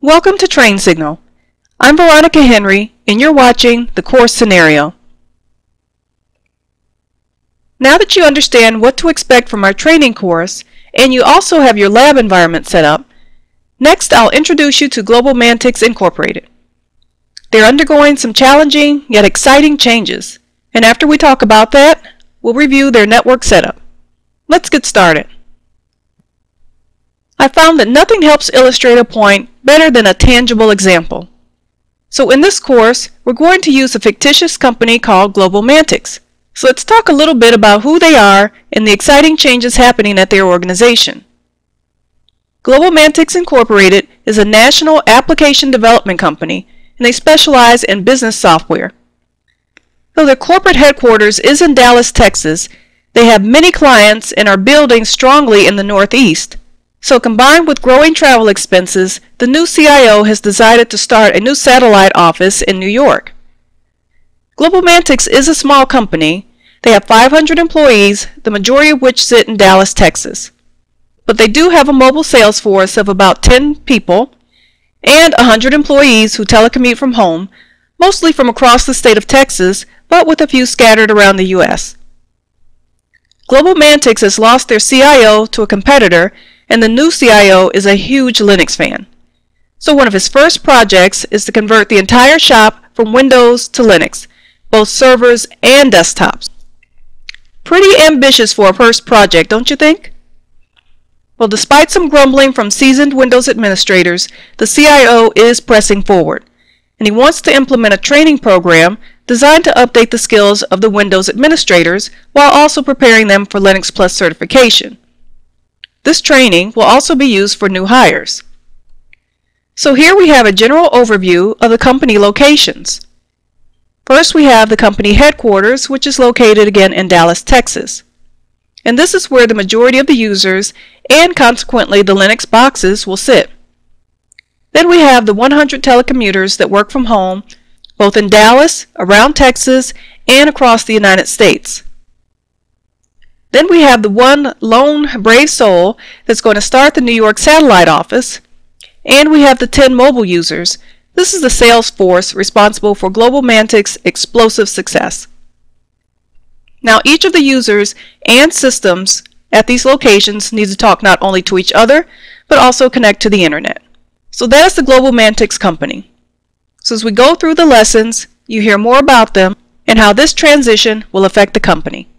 Welcome to Train Signal. I'm Veronica Henry, and you're watching the course scenario. Now that you understand what to expect from our training course, and you also have your lab environment set up, next I'll introduce you to Global Mantics Incorporated. They're undergoing some challenging yet exciting changes, and after we talk about that, we'll review their network setup. Let's get started. I found that nothing helps illustrate a point better than a tangible example. So in this course, we're going to use a fictitious company called Global Mantics. So let's talk a little bit about who they are and the exciting changes happening at their organization. Global Mantics Incorporated is a national application development company, and they specialize in business software. Though their corporate headquarters is in Dallas, Texas, they have many clients and are building strongly in the Northeast. So combined with growing travel expenses, the new CIO has decided to start a new satellite office in New York. Global Mantics is a small company. They have 500 employees, the majority of which sit in Dallas, Texas. But they do have a mobile sales force of about 10 people and 100 employees who telecommute from home, mostly from across the state of Texas, but with a few scattered around the U.S. Global Mantics has lost their CIO to a competitor, and the new CIO is a huge Linux fan. So one of his first projects is to convert the entire shop from Windows to Linux, both servers and desktops. Pretty ambitious for a first project, don't you think? Well, despite some grumbling from seasoned Windows administrators, the CIO is pressing forward, and he wants to implement a training program designed to update the skills of the Windows administrators while also preparing them for Linux Plus certification. This training will also be used for new hires. So here we have a general overview of the company locations. First we have the company headquarters, which is located again in Dallas, Texas. And this is where the majority of the users and consequently the Linux boxes will sit. Then we have the 100 telecommuters that work from home, both in Dallas, around Texas, and across the United States. Then we have the one lone brave soul that's going to start the New York satellite office, and we have the 10 mobile users. This is the sales force responsible for Global Mantics' explosive success. Now each of the users and systems at these locations need to talk not only to each other, but also connect to the internet. So that is the Global Mantics company. So as we go through the lessons, you hear more about them and how this transition will affect the company.